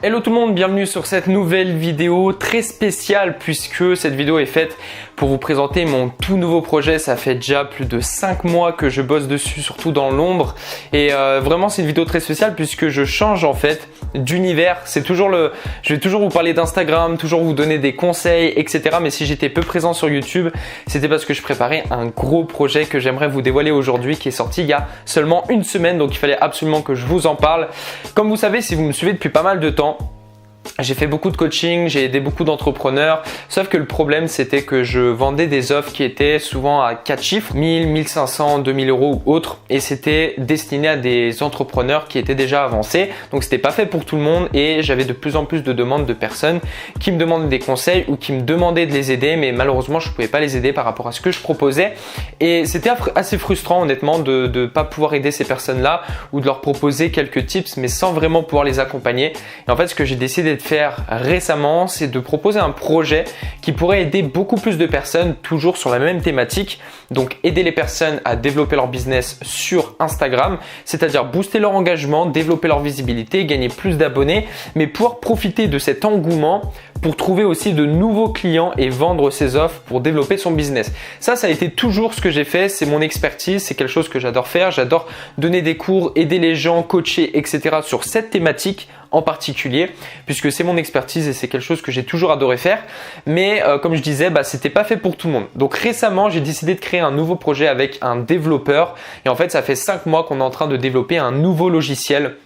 Hello tout le monde, bienvenue sur cette nouvelle vidéo très spéciale puisque cette vidéo est faite pour vous présenter mon tout nouveau projet. Ça fait déjà plus de 5 mois que je bosse dessus, surtout dans l'ombre. Et vraiment c'est une vidéo très spéciale puisque je change en fait d'univers. Je vais toujours vous parler d'Instagram, toujours vous donner des conseils, etc. Mais si j'étais peu présent sur YouTube, c'était parce que je préparais un gros projet que j'aimerais vous dévoiler aujourd'hui qui est sorti il y a seulement une semaine. Donc il fallait absolument que je vous en parle. Comme vous savez, si vous me suivez depuis pas mal de temps, j'ai fait beaucoup de coaching, j'ai aidé beaucoup d'entrepreneurs, sauf que le problème c'était que je vendais des offres qui étaient souvent à 4 chiffres, 1000, 1500, 2000 euros ou autres, et c'était destiné à des entrepreneurs qui étaient déjà avancés, donc c'était pas fait pour tout le monde et j'avais de plus en plus de demandes de personnes qui me demandaient des conseils ou qui me demandaient de les aider, mais malheureusement je pouvais pas les aider par rapport à ce que je proposais et c'était assez frustrant honnêtement de pas pouvoir aider ces personnes-là ou de leur proposer quelques tips mais sans vraiment pouvoir les accompagner. Et en fait ce que j'ai décidé de faire récemment, c'est de proposer un projet qui pourrait aider beaucoup plus de personnes, toujours sur la même thématique. Donc aider les personnes à développer leur business sur Instagram, c'est-à-dire booster leur engagement, développer leur visibilité, gagner plus d'abonnés, mais pouvoir profiter de cet engouement pour trouver aussi de nouveaux clients et vendre ses offres pour développer son business. Ça a été toujours ce que j'ai fait, c'est mon expertise, c'est quelque chose que j'adore faire. J'adore donner des cours, aider les gens, coacher, etc. sur cette thématique en particulier, puisque c'est mon expertise et c'est quelque chose que j'ai toujours adoré faire. Mais comme je disais, c'était pas fait pour tout le monde. Donc récemment, j'ai décidé de créer un nouveau projet avec un développeur. Et en fait, ça fait 5 mois qu'on est en train de développer un nouveau logiciel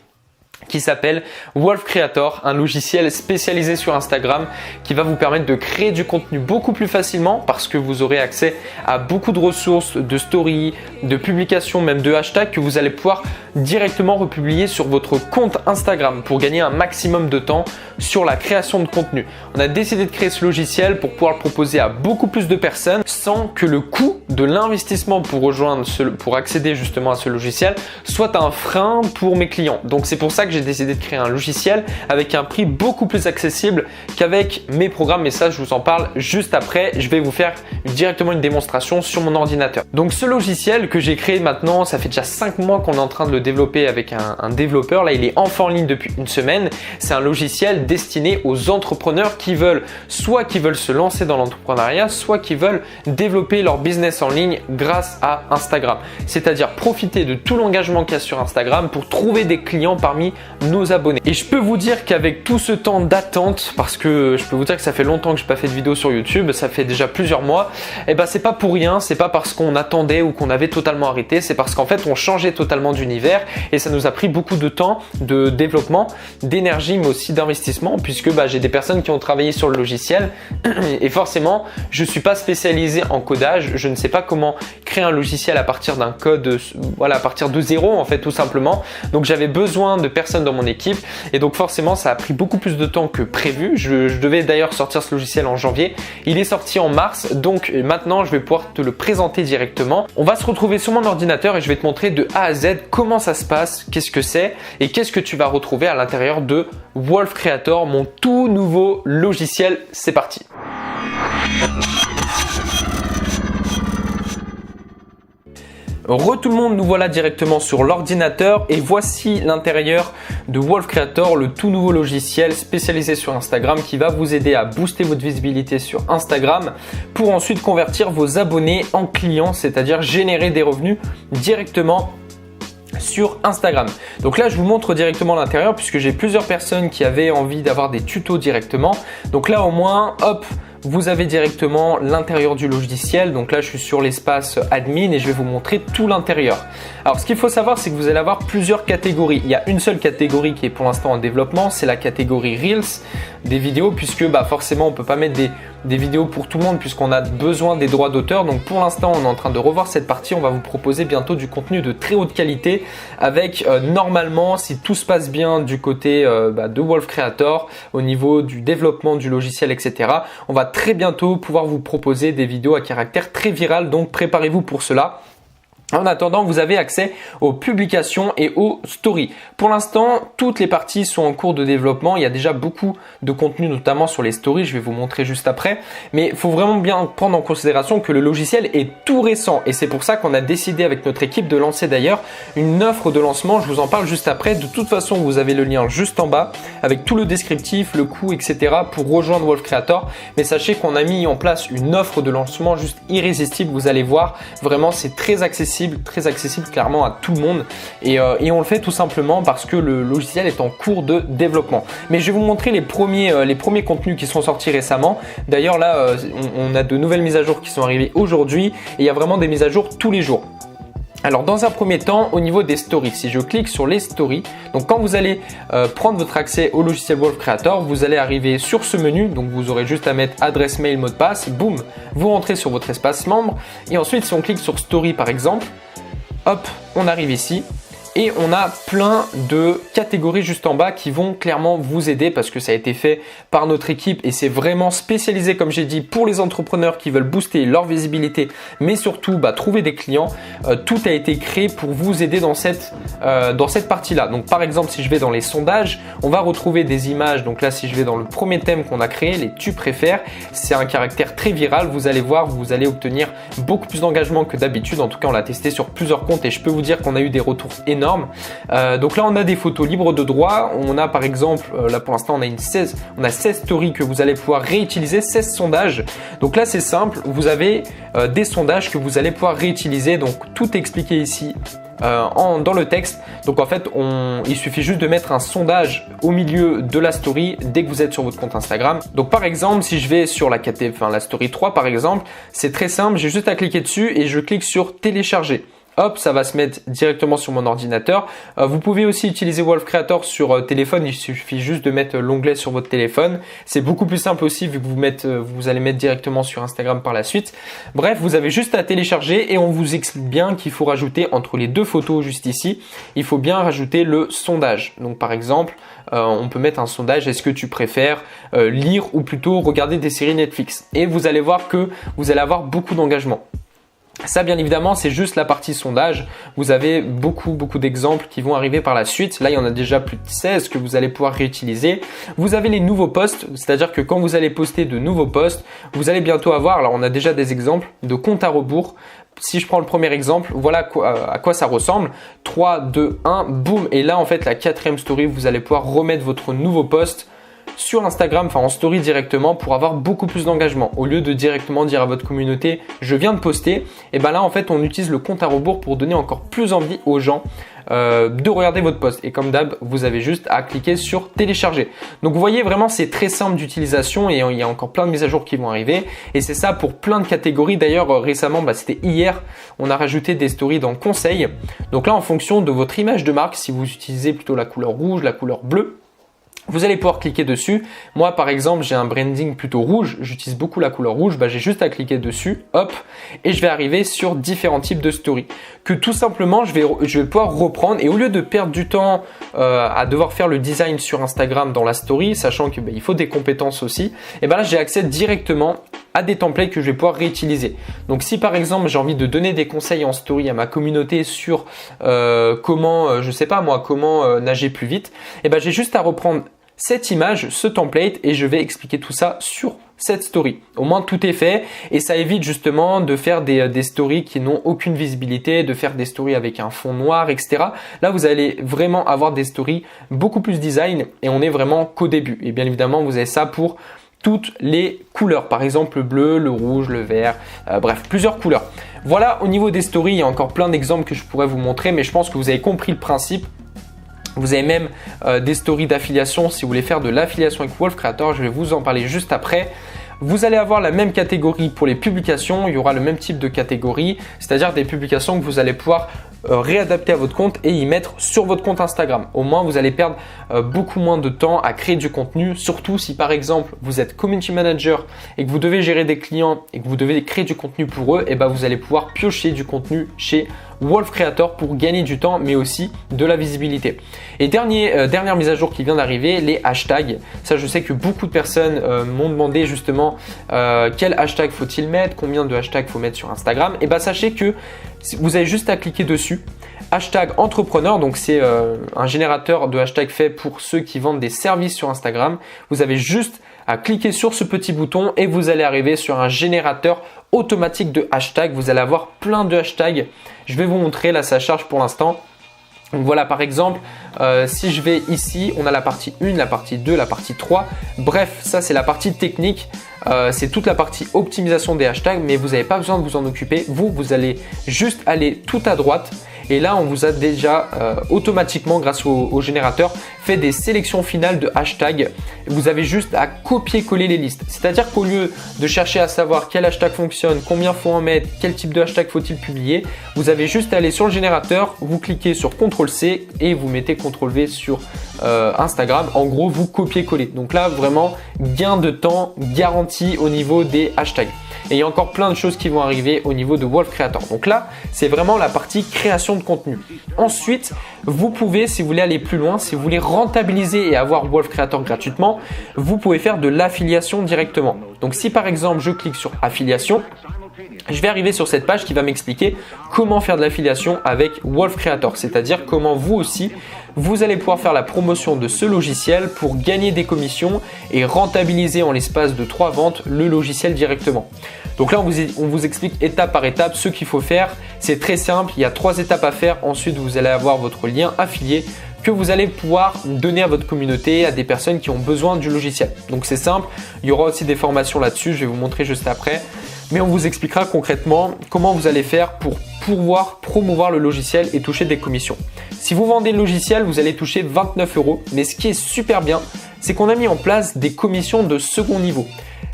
qui s'appelle Wolf Creator, un logiciel spécialisé sur Instagram qui va vous permettre de créer du contenu beaucoup plus facilement parce que vous aurez accès à beaucoup de ressources, de stories, de publications, même de hashtags que vous allez pouvoir directement republier sur votre compte Instagram pour gagner un maximum de temps sur la création de contenu. On a décidé de créer ce logiciel pour pouvoir le proposer à beaucoup plus de personnes sans que le coût de l'investissement pour accéder justement à ce logiciel soit un frein pour mes clients. Donc c'est pour ça que j'ai décidé de créer un logiciel avec un prix beaucoup plus accessible qu'avec mes programmes, et ça je vous en parle juste après. Je vais vous faire directement une démonstration sur mon ordinateur. Donc ce logiciel que j'ai créé maintenant, ça fait déjà 5 mois qu'on est en train de le développer avec un développeur. Là il est enfin en ligne depuis une semaine. C'est un logiciel destiné aux entrepreneurs qui veulent se lancer dans l'entrepreneuriat, soit qui veulent développer leur business en ligne grâce à Instagram. C'est-à-dire profiter de tout l'engagement qu'il y a sur Instagram pour trouver des clients parmi nos abonnés. Et je peux vous dire qu'avec tout ce temps d'attente, parce que je peux vous dire que ça fait longtemps que je n'ai pas fait de vidéo sur YouTube, ça fait déjà plusieurs mois, et c'est pas pour rien, c'est pas parce qu'on attendait ou qu'on avait totalement arrêté, c'est parce qu'en fait on changeait totalement d'univers et ça nous a pris beaucoup de temps de développement, d'énergie mais aussi d'investissement puisque j'ai des personnes qui ont travaillé sur le logiciel et forcément je suis pas spécialisé en codage, je ne sais pas comment créer un logiciel à partir d'un code, à partir de zéro en fait tout simplement. Donc j'avais besoin de personnes dans mon équipe et donc forcément ça a pris beaucoup plus de temps que prévu. Je devais d'ailleurs sortir ce logiciel en janvier, il est sorti en mars, donc maintenant je vais pouvoir te le présenter directement. On va se retrouver sur mon ordinateur et je vais te montrer de A à Z comment ça se passe, qu'est-ce que c'est et qu'est-ce que tu vas retrouver à l'intérieur de Wolf Creator, mon tout nouveau logiciel. C'est parti. Tout le monde, nous voilà directement sur l'ordinateur et voici l'intérieur de Wolf Creator, le tout nouveau logiciel spécialisé sur Instagram qui va vous aider à booster votre visibilité sur Instagram pour ensuite convertir vos abonnés en clients, c'est-à-dire générer des revenus directement sur Instagram. Donc là je vous montre directement l'intérieur puisque j'ai plusieurs personnes qui avaient envie d'avoir des tutos directement. Donc là au moins hop, vous avez directement l'intérieur du logiciel. Donc là je suis sur l'espace admin et je vais vous montrer tout l'intérieur. Alors ce qu'il faut savoir, c'est que vous allez avoir plusieurs catégories. Il y a une seule catégorie qui est pour l'instant en développement, c'est la catégorie Reels, des vidéos, puisque forcément on ne peut pas mettre des vidéos pour tout le monde puisqu'on a besoin des droits d'auteur. Donc pour l'instant on est en train de revoir cette partie. On va vous proposer bientôt du contenu de très haute qualité avec normalement, si tout se passe bien du côté de Wolf Creator au niveau du développement du logiciel, etc. On va très bientôt pouvoir vous proposer des vidéos à caractère très viral, donc préparez-vous pour cela. En attendant, vous avez accès aux publications et aux stories. Pour l'instant, toutes les parties sont en cours de développement. Il y a déjà beaucoup de contenu, notamment sur les stories. Je vais vous montrer juste après. Mais il faut vraiment bien prendre en considération que le logiciel est tout récent. Et c'est pour ça qu'on a décidé avec notre équipe de lancer d'ailleurs une offre de lancement. Je vous en parle juste après. De toute façon, vous avez le lien juste en bas avec tout le descriptif, le coût, etc. pour rejoindre Wolf Creator. Mais sachez qu'on a mis en place une offre de lancement juste irrésistible. Vous allez voir, vraiment, c'est très accessible clairement à tout le monde et on le fait tout simplement parce que le logiciel est en cours de développement. Mais je vais vous montrer les premiers contenus qui sont sortis récemment. D'ailleurs là on a de nouvelles mises à jour qui sont arrivées aujourd'hui et il y a vraiment des mises à jour tous les jours. Alors dans un premier temps, au niveau des stories, si je clique sur les stories, donc quand vous allez prendre votre accès au logiciel Wolf Creator, vous allez arriver sur ce menu, donc vous aurez juste à mettre adresse mail, mot de passe, boum, vous rentrez sur votre espace membre et ensuite si on clique sur story par exemple, hop, on arrive ici. Et on a plein de catégories juste en bas qui vont clairement vous aider parce que ça a été fait par notre équipe et c'est vraiment spécialisé comme j'ai dit pour les entrepreneurs qui veulent booster leur visibilité mais surtout trouver des clients. Tout a été créé pour vous aider dans cette partie-là. Donc par exemple si je vais dans les sondages, on va retrouver des images. Donc là si je vais dans le premier thème qu'on a créé, les tu préfères, c'est un caractère très viral. Vous allez voir, vous allez obtenir beaucoup plus d'engagement que d'habitude. En tout cas on l'a testé sur plusieurs comptes et je peux vous dire qu'on a eu des retours énormes. Donc là on a des photos libres de droit, on a par exemple là pour l'instant on a 16 stories que vous allez pouvoir réutiliser, 16 sondages. Donc là c'est simple, vous avez des sondages que vous allez pouvoir réutiliser, donc tout est expliqué ici dans le texte. Donc en fait il suffit juste de mettre un sondage au milieu de la story dès que vous êtes sur votre compte Instagram. Donc par exemple si je vais sur la story 3 par exemple, c'est très simple, j'ai juste à cliquer dessus et je clique sur télécharger. Hop, ça va se mettre directement sur mon ordinateur. Vous pouvez aussi utiliser Wolf Creator sur téléphone. Il suffit juste de mettre l'onglet sur votre téléphone. C'est beaucoup plus simple aussi vu que vous allez mettre directement sur Instagram par la suite. Bref, vous avez juste à télécharger et on vous explique bien qu'il faut rajouter entre les deux photos juste ici, il faut bien rajouter le sondage. Donc par exemple, on peut mettre un sondage, est-ce que tu préfères lire ou plutôt regarder des séries Netflix? Et vous allez voir que vous allez avoir beaucoup d'engagement. Ça, bien évidemment, c'est juste la partie sondage. Vous avez beaucoup d'exemples qui vont arriver par la suite. Là, il y en a déjà plus de 16 que vous allez pouvoir réutiliser. Vous avez les nouveaux posts, c'est-à-dire que quand vous allez poster de nouveaux posts, vous allez bientôt avoir, alors on a déjà des exemples de compte à rebours. Si je prends le premier exemple, voilà à quoi ça ressemble. 3, 2, 1, boum. Et là, en fait, la 4e story, vous allez pouvoir remettre votre nouveau post sur Instagram, enfin en story directement pour avoir beaucoup plus d'engagement. Au lieu de directement dire à votre communauté je viens de poster, et ben là en fait on utilise le compte à rebours pour donner encore plus envie aux gens de regarder votre post. Et comme d'hab, vous avez juste à cliquer sur télécharger. Donc vous voyez vraiment c'est très simple d'utilisation et il y a encore plein de mises à jour qui vont arriver. Et c'est ça pour plein de catégories. D'ailleurs récemment, c'était hier, on a rajouté des stories dans conseils. Donc là en fonction de votre image de marque, si vous utilisez plutôt la couleur rouge, la couleur bleue, vous allez pouvoir cliquer dessus. Moi, par exemple, j'ai un branding plutôt rouge. J'utilise beaucoup la couleur rouge. J'ai juste à cliquer dessus, hop, et je vais arriver sur différents types de stories que tout simplement, je vais pouvoir reprendre. Et au lieu de perdre du temps à devoir faire le design sur Instagram dans la story, sachant que il faut des compétences aussi, et ben là, j'ai accès directement à des templates que je vais pouvoir réutiliser. Donc, si par exemple, j'ai envie de donner des conseils en story à ma communauté sur comment, je sais pas moi, comment nager plus vite, et ben j'ai juste à reprendre cette image, ce template et je vais expliquer tout ça sur cette story. Au moins tout est fait et ça évite justement de faire des stories qui n'ont aucune visibilité, de faire des stories avec un fond noir, etc. Là, vous allez vraiment avoir des stories beaucoup plus design et on est vraiment qu'au début. Et bien évidemment, vous avez ça pour toutes les couleurs, par exemple le bleu, le rouge, le vert, bref, plusieurs couleurs. Voilà, au niveau des stories, il y a encore plein d'exemples que je pourrais vous montrer, mais je pense que vous avez compris le principe. Vous avez même des stories d'affiliation si vous voulez faire de l'affiliation avec Wolf Creator. Je vais vous en parler juste après. Vous allez avoir la même catégorie pour les publications. Il y aura le même type de catégorie, c'est-à-dire des publications que vous allez pouvoir réadapter à votre compte et y mettre sur votre compte Instagram. Au moins, vous allez perdre beaucoup moins de temps à créer du contenu, surtout si par exemple vous êtes community manager et que vous devez gérer des clients et que vous devez créer du contenu pour eux, et ben vous allez pouvoir piocher du contenu chez Wolf Creator pour gagner du temps mais aussi de la visibilité. Et dernière mise à jour qui vient d'arriver, les hashtags. Ça, je sais que beaucoup de personnes m'ont demandé justement quel hashtag faut-il mettre, combien de hashtags faut mettre sur Instagram. Et bah sachez que vous avez juste à cliquer dessus. Hashtag entrepreneur, donc c'est un générateur de hashtags fait pour ceux qui vendent des services sur Instagram. Vous avez juste à cliquer sur ce petit bouton et vous allez arriver sur un générateur automatique de hashtags. Vous allez avoir plein de hashtags. Je vais vous montrer, là ça charge pour l'instant. Donc voilà, par exemple, si je vais ici, on a la partie 1, la partie 2, la partie 3. Bref, ça c'est la partie technique. C'est toute la partie optimisation des hashtags, mais vous n'avez pas besoin de vous en occuper. Vous allez juste aller tout à droite. Et là, on vous a déjà automatiquement, grâce au générateur, fait des sélections finales de hashtags. Vous avez juste à copier-coller les listes. C'est-à-dire qu'au lieu de chercher à savoir quel hashtag fonctionne, combien faut en mettre, quel type de hashtag faut-il publier, vous avez juste à aller sur le générateur, vous cliquez sur CTRL-C et vous mettez CTRL-V sur Instagram. En gros, vous copiez-coller. Donc là, vraiment, gain de temps garanti au niveau des hashtags. Et il y a encore plein de choses qui vont arriver au niveau de Wolf Creator. Donc là, c'est vraiment la partie création de contenu. Ensuite, vous pouvez, si vous voulez aller plus loin, si vous voulez rentabiliser et avoir Wolf Creator gratuitement, vous pouvez faire de l'affiliation directement. Donc si par exemple, je clique sur affiliation, je vais arriver sur cette page qui va m'expliquer comment faire de l'affiliation avec Wolf Creator, c'est-à-dire comment vous aussi, vous allez pouvoir faire la promotion de ce logiciel pour gagner des commissions et rentabiliser en l'espace de 3 ventes le logiciel directement. Donc là, on vous explique étape par étape ce qu'il faut faire. C'est très simple, il y a 3 étapes à faire. Ensuite, vous allez avoir votre lien affilié que vous allez pouvoir donner à votre communauté, à des personnes qui ont besoin du logiciel. Donc c'est simple, il y aura aussi des formations là-dessus, je vais vous montrer juste après. Mais on vous expliquera concrètement comment vous allez faire pour pouvoir promouvoir le logiciel et toucher des commissions. Si vous vendez le logiciel, vous allez toucher 29 €. Mais ce qui est super bien, c'est qu'on a mis en place des commissions de second niveau.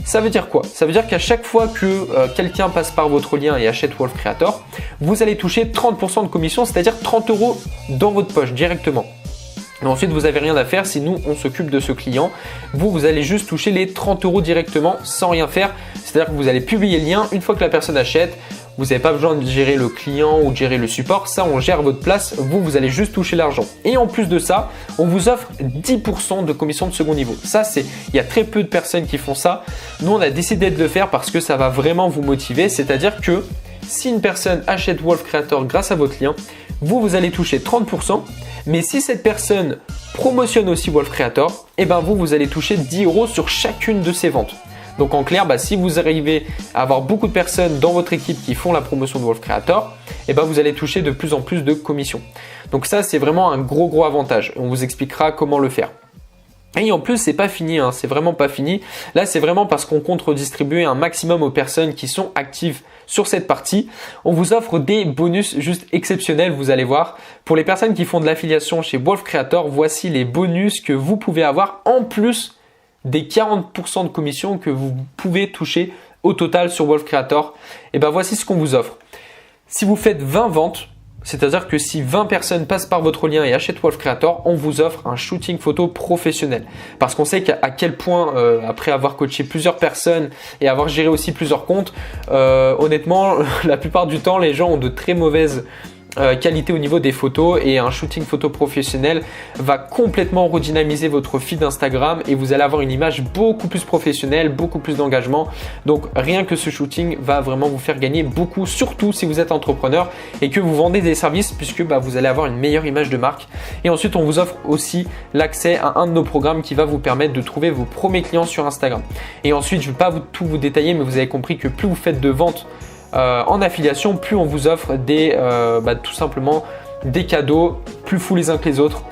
Ça veut dire quoi? Ça veut dire qu'à chaque fois que quelqu'un passe par votre lien et achète Wolf Creator, vous allez toucher 30% de commission, c'est-à-dire 30 € dans votre poche directement. Et ensuite, vous n'avez rien à faire si nous, on s'occupe de ce client. Vous allez juste toucher les 30 € directement sans rien faire. C'est-à-dire que vous allez publier le lien. Une fois que la personne achète, vous n'avez pas besoin de gérer le client ou de gérer le support. Ça, on gère votre place. Vous allez juste toucher l'argent. Et en plus de ça, on vous offre 10% de commission de second niveau. Ça, il y a très peu de personnes qui font ça. Nous, on a décidé de le faire parce que ça va vraiment vous motiver. C'est-à-dire que si une personne achète Wolf Creator grâce à votre lien, vous allez toucher 30%. Mais si cette personne promotionne aussi Wolf Creator, eh ben vous allez toucher 10 € sur chacune de ses ventes. Donc en clair, si vous arrivez à avoir beaucoup de personnes dans votre équipe qui font la promotion de Wolf Creator, eh ben vous allez toucher de plus en plus de commissions. Donc ça, c'est vraiment un gros avantage. On vous expliquera comment le faire. Et en plus, c'est pas fini, c'est vraiment pas fini. Là, c'est vraiment parce qu'on compte redistribuer un maximum aux personnes qui sont actives sur cette partie. On vous offre des bonus juste exceptionnels, vous allez voir. Pour les personnes qui font de l'affiliation chez Wolf Creator, voici les bonus que vous pouvez avoir en plus des 40% de commission que vous pouvez toucher au total sur Wolf Creator. Et ben voici ce qu'on vous offre. Si vous faites 20 ventes, c'est-à-dire que si 20 personnes passent par votre lien et achètent Wolf Creator, on vous offre un shooting photo professionnel. Parce qu'on sait qu'à quel point, après avoir coaché plusieurs personnes et avoir géré aussi plusieurs comptes, honnêtement, la plupart du temps, les gens ont de très mauvaises qualité au niveau des photos et un shooting photo professionnel va complètement redynamiser votre feed Instagram et vous allez avoir une image beaucoup plus professionnelle, beaucoup plus d'engagement. Donc rien que ce shooting va vraiment vous faire gagner beaucoup, surtout si vous êtes entrepreneur et que vous vendez des services puisque vous allez avoir une meilleure image de marque. Et ensuite, on vous offre aussi l'accès à un de nos programmes qui va vous permettre de trouver vos premiers clients sur Instagram. Et ensuite, je ne vais pas tout vous détailler, mais vous avez compris que plus vous faites de ventes en affiliation, plus on vous offre tout simplement des cadeaux plus fous les uns que les autres.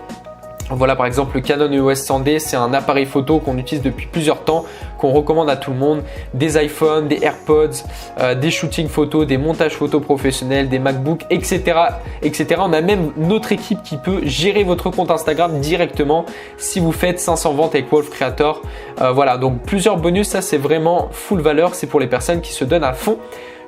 Voilà, par exemple, le Canon EOS 100D, c'est un appareil photo qu'on utilise depuis plusieurs temps, qu'on recommande à tout le monde. Des iPhones, des AirPods, des shootings photos, des montages photos professionnels, des MacBooks, etc., etc. On a même notre équipe qui peut gérer votre compte Instagram directement si vous faites 500 ventes avec Wolf Creator. Voilà, donc plusieurs bonus, ça c'est vraiment full valeur, c'est pour les personnes qui se donnent à fond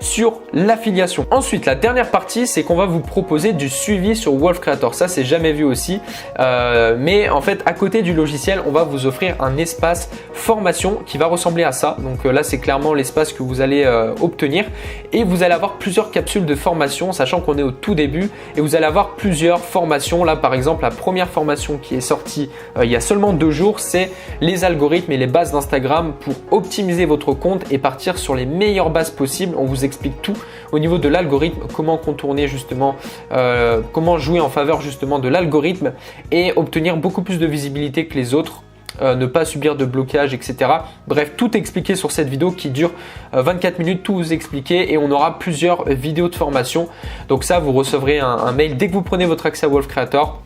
sur l'affiliation. Ensuite, la dernière partie, c'est qu'on va vous proposer du suivi sur Wolf Creator. Ça, c'est jamais vu aussi. Mais en fait, à côté du logiciel, on va vous offrir un espace formation qui va va ressembler à ça. Donc là, c'est clairement l'espace que vous allez obtenir et vous allez avoir plusieurs capsules de formation, sachant qu'on est au tout début et vous allez avoir plusieurs formations. Là, par exemple, la première formation qui est sortie il y a seulement 2 jours, c'est les algorithmes et les bases d'Instagram pour optimiser votre compte et partir sur les meilleures bases possibles. On vous explique tout au niveau de l'algorithme, comment contourner justement, comment jouer en faveur justement de l'algorithme et obtenir beaucoup plus de visibilité que les autres. Ne pas subir de blocage, etc. Bref, tout expliqué sur cette vidéo qui dure 24 minutes, tout vous expliquer et on aura plusieurs vidéos de formation. Donc ça, vous recevrez un mail dès que vous prenez votre accès à Wolf Creator.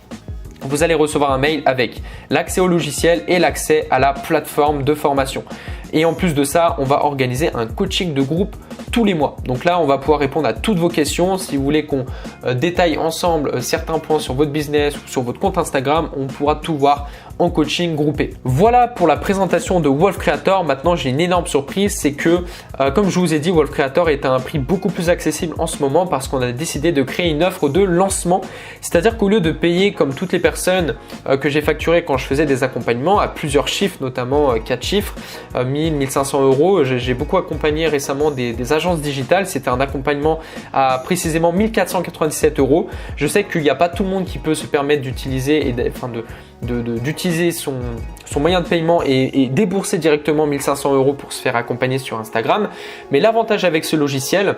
Vous allez recevoir un mail avec l'accès au logiciel et l'accès à la plateforme de formation. Et en plus de ça, on va organiser un coaching de groupe tous les mois. Donc là, on va pouvoir répondre à toutes vos questions. Si vous voulez qu'on détaille ensemble certains points sur votre business ou sur votre compte Instagram, on pourra tout voir en coaching groupé. Voilà pour la présentation de Wolf Creator. Maintenant, j'ai une énorme surprise, c'est que comme je vous ai dit, Wolf Creator est à un prix beaucoup plus accessible en ce moment parce qu'on a décidé de créer une offre de lancement. C'est-à-dire qu'au lieu de payer comme toutes les personnes que j'ai facturées quand je faisais des accompagnements à plusieurs chiffres, notamment 4 chiffres, 1000, 1500 euros, j'ai beaucoup accompagné récemment des agences digitales. C'était un accompagnement à précisément 1497 euros. Je sais qu'il n'y a pas tout le monde qui peut se permettre d'utiliser et d'utiliser son moyen de paiement et débourser directement 1500 euros pour se faire accompagner sur Instagram. Mais l'avantage avec ce logiciel,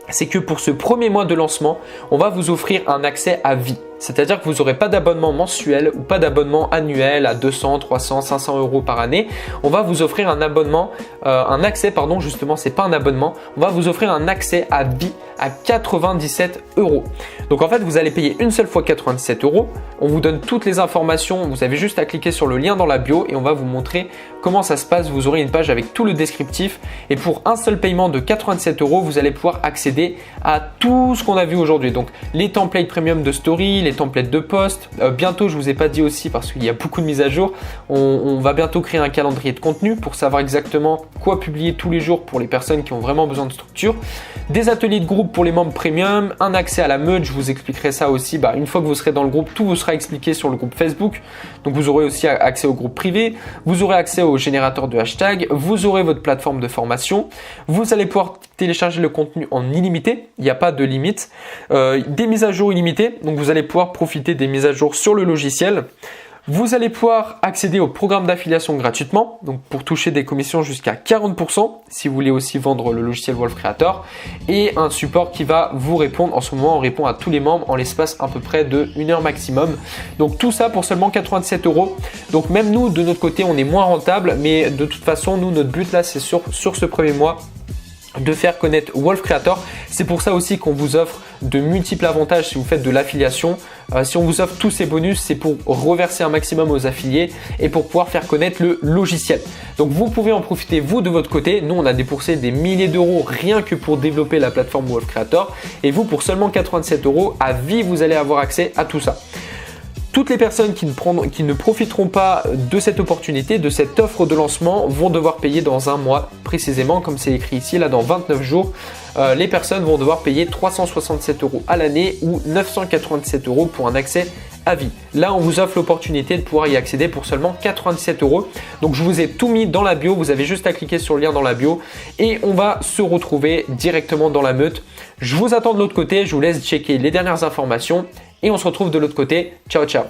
c'est que pour ce premier mois de lancement, on va vous offrir un accès à vie. C'est-à-dire que vous n'aurez pas d'abonnement mensuel ou pas d'abonnement annuel à 200, 300, 500 euros par année. On va vous offrir un abonnement, un accès, pardon, justement, c'est pas un abonnement. On va vous offrir un accès à vie à 97 euros. Donc en fait, vous allez payer une seule fois 97 euros. On vous donne toutes les informations. Vous avez juste à cliquer sur le lien dans la bio et on va vous montrer comment ça se passe. Vous aurez une page avec tout le descriptif. Et pour un seul paiement de 87 euros, vous allez pouvoir accéder à tout ce qu'on a vu aujourd'hui. Donc les templates premium de story, les templates de post. Bientôt, je vous ai pas dit aussi parce qu'il y a beaucoup de mises à jour. On va bientôt créer un calendrier de contenu pour savoir exactement quoi publier tous les jours pour les personnes qui ont vraiment besoin de structure. Des ateliers de groupe pour les membres premium, un accès à la meute, je vous expliquerai ça aussi. Une fois que vous serez dans le groupe, tout vous sera expliqué sur le groupe Facebook. Donc vous aurez aussi accès au groupe privé, vous aurez accès au générateur de hashtag, vous aurez votre plateforme de formation. Vous allez pouvoir télécharger le contenu en illimité, il n'y a pas de limite. Des mises à jour illimitées, donc vous allez pouvoir profiter des mises à jour sur le logiciel. Vous allez pouvoir accéder au programme d'affiliation gratuitement, donc pour toucher des commissions jusqu'à 40% si vous voulez aussi vendre le logiciel Wolf Creator et un support qui va vous répondre. En ce moment, on répond à tous les membres en l'espace à peu près de 1 heure maximum. Donc tout ça pour seulement 87 euros. Donc même nous, de notre côté, on est moins rentable, mais de toute façon, nous, notre but là, c'est sur ce premier mois de faire connaître Wolf Creator. C'est pour ça aussi qu'on vous offre de multiples avantages si vous faites de l'affiliation. Si on vous offre tous ces bonus, c'est pour reverser un maximum aux affiliés et pour pouvoir faire connaître le logiciel. Donc vous pouvez en profiter vous de votre côté. Nous, on a dépensé des milliers d'euros rien que pour développer la plateforme Wolf Creator. Et vous, pour seulement 87 euros, à vie, vous allez avoir accès à tout ça. Toutes les personnes qui ne profiteront pas de cette opportunité, de cette offre de lancement, vont devoir payer dans un mois précisément, comme c'est écrit ici, là dans 29 jours. Les personnes vont devoir payer 367 euros à l'année ou 987 euros pour un accès à vie. Là, on vous offre l'opportunité de pouvoir y accéder pour seulement 97 euros. Donc, je vous ai tout mis dans la bio. Vous avez juste à cliquer sur le lien dans la bio et on va se retrouver directement dans la meute. Je vous attends de l'autre côté. Je vous laisse checker les dernières informations et on se retrouve de l'autre côté. Ciao, ciao.